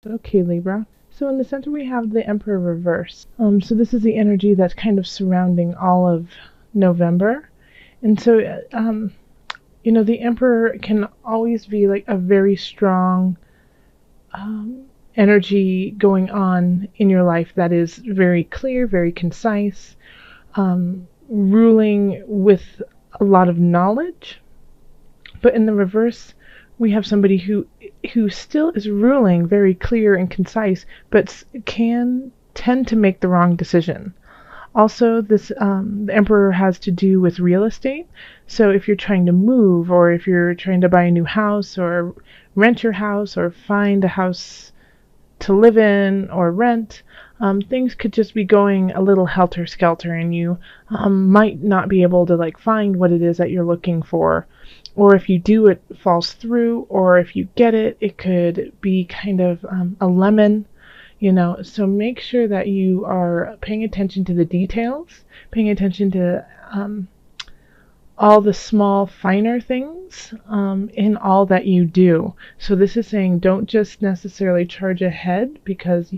Okay, Libra. So in the center we have the Emperor reverse. So this is the energy that's kind of surrounding all of November. And so, the Emperor can always be like a very strong energy going on in your life that is very clear, very concise, ruling with a lot of knowledge. But in the reverse, we have somebody who still is ruling very clear and concise, but can tend to make the wrong decision. Also, the Emperor has to do with real estate. So if you're trying to move, or if you're trying to buy a new house, or rent your house, or find a house to live in or rent, things could just be going a little helter-skelter, and you might not be able to like find what it is that you're looking for. Or if you do, it falls through, or if you get it, it could be kind of a lemon. So make sure that you are paying attention to the details, paying attention to all the small, finer things in all that you do. So this is saying don't just necessarily charge ahead because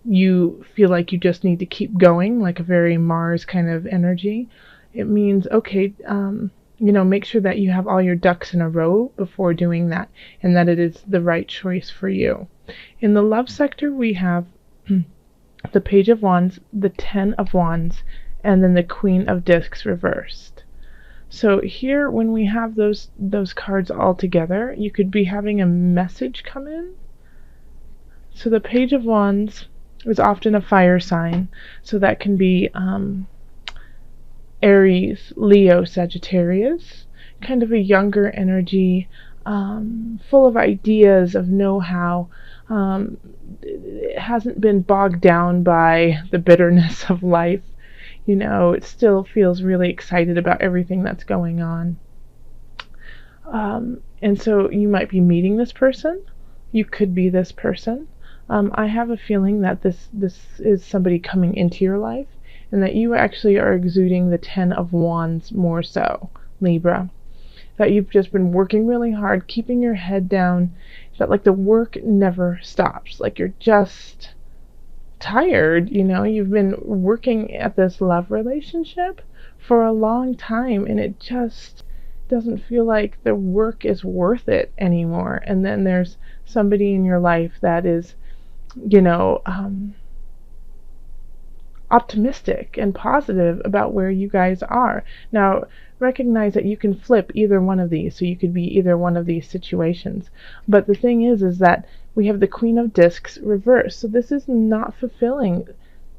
you feel like you just need to keep going, like a very Mars kind of energy. It means, okay, make sure that you have all your ducks in a row before doing that, and that it is the right choice for you. In the love sector, we have the Page of Wands, the Ten of Wands, and then the Queen of Discs reversed. So here, when we have those cards all together, you could be having a message come in. So the Page of Wands is often a fire sign, so that can be Aries, Leo, Sagittarius, kind of a younger energy, full of ideas, of know-how. It hasn't been bogged down by the bitterness of life. It still feels really excited about everything that's going on. And so you might be meeting this person. You could be this person. I have a feeling that this is somebody coming into your life, and that you actually are exuding the Ten of Wands more so, Libra. That you've just been working really hard, keeping your head down, that like the work never stops. Like you're just tired, you've been working at this love relationship for a long time, and it just doesn't feel like the work is worth it anymore. And then there's somebody in your life that is, optimistic and positive about where you guys are. Now, recognize that you can flip either one of these, so you could be either one of these situations. But the thing is that we have the Queen of Discs reversed. So this is not fulfilling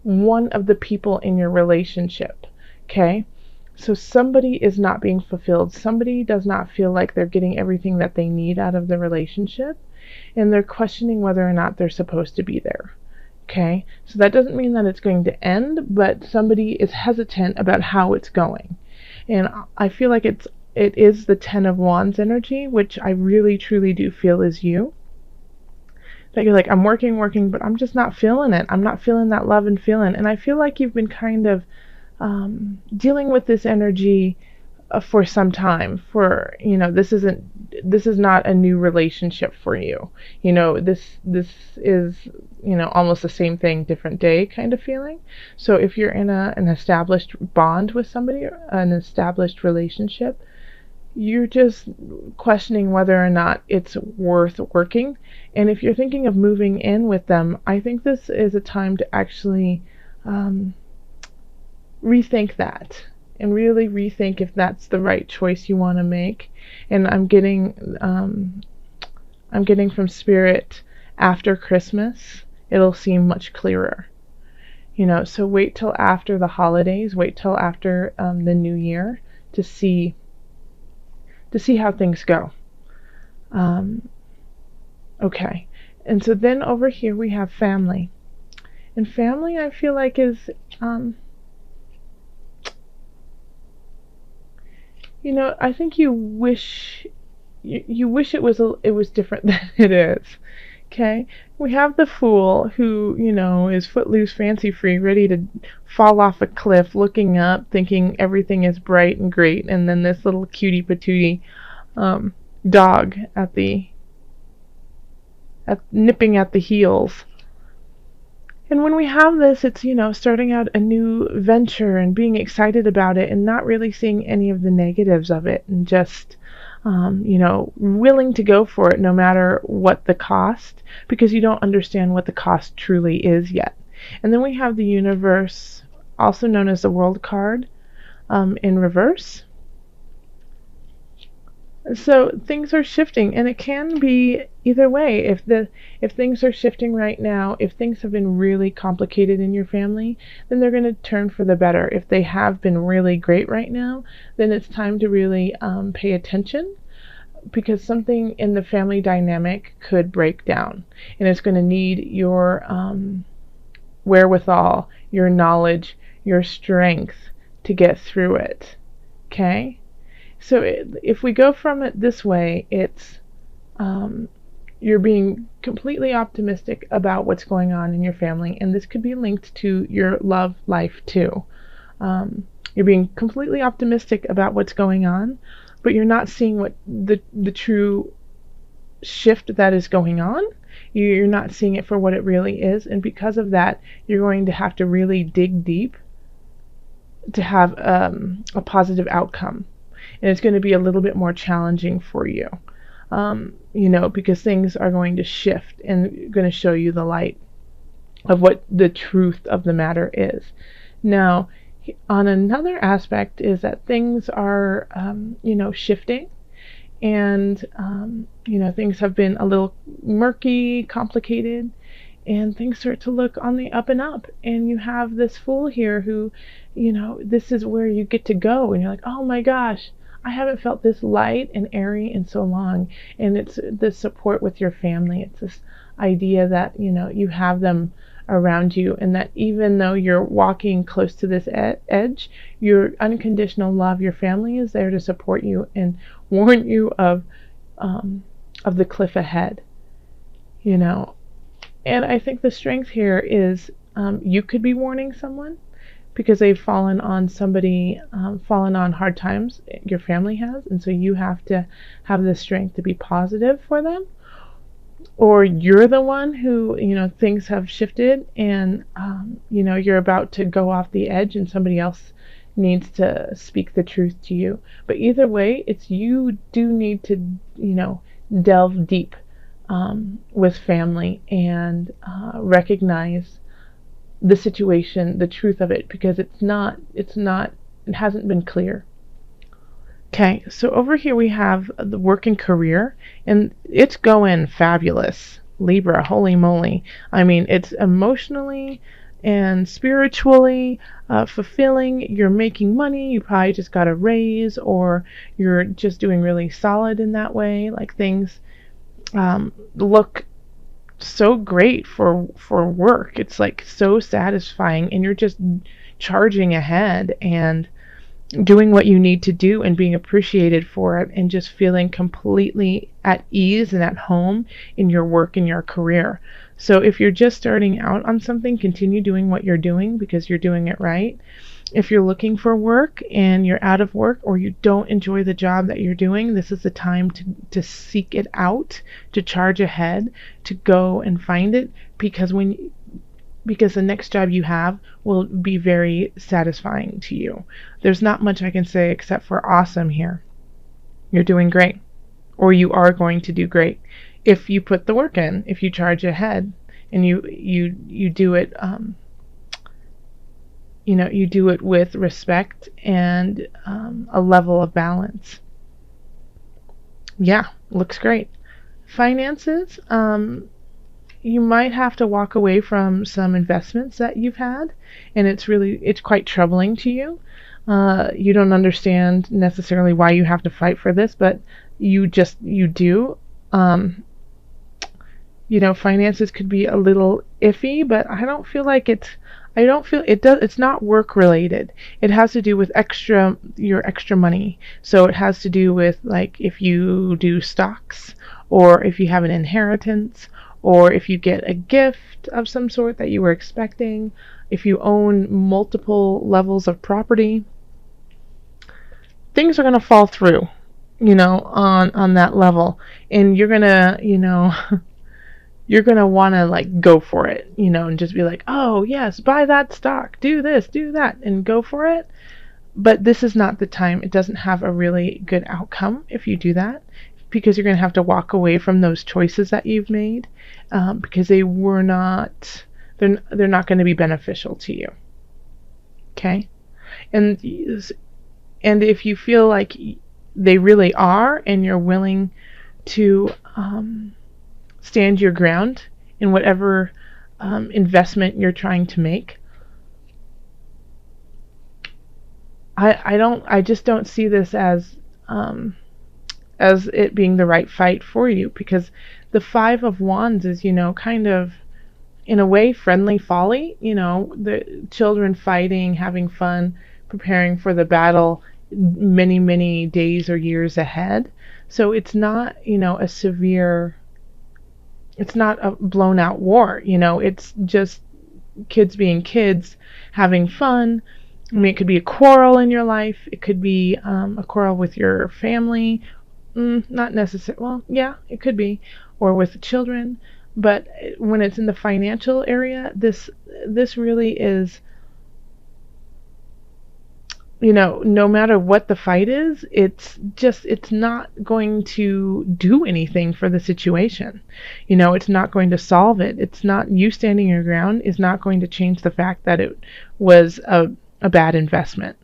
one of the people in your relationship. Okay? So somebody is not being fulfilled. Somebody does not feel like they're getting everything that they need out of the relationship, and they're questioning whether or not they're supposed to be there. Okay? So that doesn't mean that it's going to end, but somebody is hesitant about how it's going. And I feel like it is the Ten of Wands energy, which I really truly do feel is you. That you're like, I'm working, but I'm just not feeling it. I'm not feeling that love and feeling. And I feel like you've been kind of dealing with this energy for some time. This is not a new relationship for you. This is almost the same thing, different day kind of feeling. So if you're in an established bond with somebody, an established relationship, you're just questioning whether or not it's worth working. And if you're thinking of moving in with them, I think this is a time to actually rethink that, and really rethink if that's the right choice you want to make. And I'm getting from Spirit, after Christmas it'll seem much clearer. So wait till after the holidays, wait till after the new year to see how things go. Okay, and so then over here we have family. And family, I feel like, is I think you wish it was different than it is. Okay? We have the Fool, who, is footloose, fancy free, ready to fall off a cliff, looking up, thinking everything is bright and great, and then this little cutie patootie dog at the nipping at the heels. And when we have this, it's, starting out a new venture and being excited about it and not really seeing any of the negatives of it, and just, willing to go for it no matter what the cost, because you don't understand what the cost truly is yet. And then we have the universe, also known as the world card, in reverse. So things are shifting, and it can be either way. If things are shifting right now, if things have been really complicated in your family, then they're going to turn for the better. If they have been really great right now, then it's time to really pay attention, because something in the family dynamic could break down, and it's going to need your wherewithal, your knowledge, your strength to get through it. Okay? So if we go from it this way, it's you're being completely optimistic about what's going on in your family, and this could be linked to your love life too. You're being completely optimistic about what's going on, but you're not seeing what the true shift that is going on. You're not seeing it for what it really is, and because of that, you're going to have to really dig deep to have a positive outcome. And it's going to be a little bit more challenging for you, because things are going to shift and going to show you the light of what the truth of the matter is. Now, on another aspect is that things are, shifting, and, things have been a little murky, complicated, and things start to look on the up and up. And you have this fool here who, this is where you get to go, and you're like, oh my gosh, I haven't felt this light and airy in so long. And it's this support with your family. It's this idea that, you have them around you, and that even though you're walking close to this edge, your unconditional love, your family is there to support you and warn you of the cliff ahead. And I think the strength here is, you could be warning someone because they've fallen on hard times. Your family has, and so you have to have the strength to be positive for them. Or you're the one who, things have shifted, and you're about to go off the edge, and somebody else needs to speak the truth to you. But either way, it's you do need to, delve deep with family and recognize the situation, the truth of it, because it hasn't been clear. Okay, so over here we have the work and career, and it's going fabulous. Libra, holy moly. I mean, it's emotionally and spiritually fulfilling. You're making money, you probably just got a raise, or you're just doing really solid in that way. Like, things look so great for work. It's like so satisfying, and you're just charging ahead and doing what you need to do and being appreciated for it, and just feeling completely at ease and at home in your work and your career. So if you're just starting out on something, continue doing what you're doing because you're doing it right. If you're looking for work and you're out of work, or you don't enjoy the job that you're doing, this is the time to seek it out, to charge ahead, to go and find it, because the next job you have will be very satisfying to you. There's not much I can say except for awesome here. You're doing great, or you are going to do great if you put the work in, if you charge ahead, and you do it. You do it with respect and a level of balance. Yeah, looks great. Finances. You might have to walk away from some investments that you've had, and it's quite troubling to you. You don't understand necessarily why you have to fight for this, but you do. Finances could be a little iffy, but I don't feel it's not work related. It has to do with your extra money. So it has to do with, like, if you do stocks, or if you have an inheritance, or if you get a gift of some sort that you were expecting, if you own multiple levels of property, things are going to fall through, on that level. And you're going to, you're going to want to like go for it, and just be like, oh yes, buy that stock, do this, do that, and go for it. But this is not the time. It doesn't have a really good outcome if you do that, because you're going to have to walk away from those choices that you've made, because they're not going to be beneficial to you. Okay? And if you feel like they really are, and you're willing to stand your ground in whatever investment you're trying to make, I just don't see this as it being the right fight for you, because the Five of Wands is, kind of in a way friendly folly, the children fighting, having fun, preparing for the battle many, many days or years ahead. So it's not, it's not a blown out war, it's just kids being kids, having fun. I mean, it could be a quarrel in your life. It could be a quarrel with your family. Not necessarily. Well, yeah, it could be, or with children. But when it's in the financial area, this really is, no matter what the fight is, it's not going to do anything for the situation. It's not going to solve it. It's not, you standing your ground is not going to change the fact that it was a bad investment.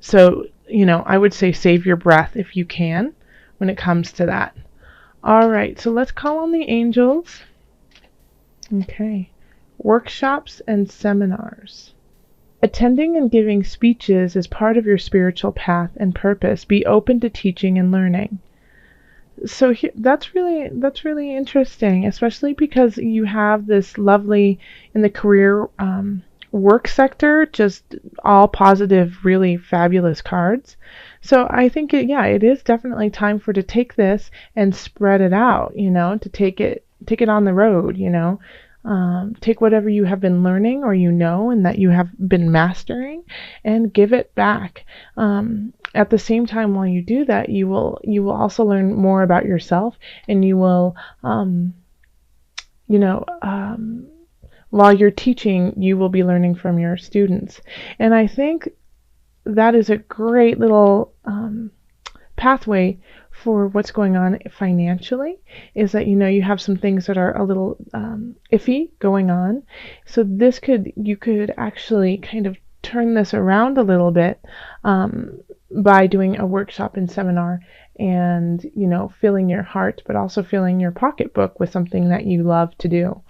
So, I would say save your breath if you can when it comes to that. All right, so let's call on the angels. Okay. Workshops and seminars. Attending and giving speeches is part of your spiritual path and purpose. Be open to teaching and learning. So that's really interesting, especially because you have this lovely, in the career work sector, just all positive, really fabulous cards. So I think it is definitely time to take this and spread it out, to take it on the road, take whatever you have been learning, or and that you have been mastering, and give it back. At the same time, while you do that, you will also learn more about yourself, and you will, while you're teaching, you will be learning from your students. And I think that is a great little pathway for what's going on financially, is that you have some things that are a little iffy going on. So you could actually kind of turn this around a little bit by doing a workshop and seminar, and filling your heart, but also filling your pocketbook with something that you love to do.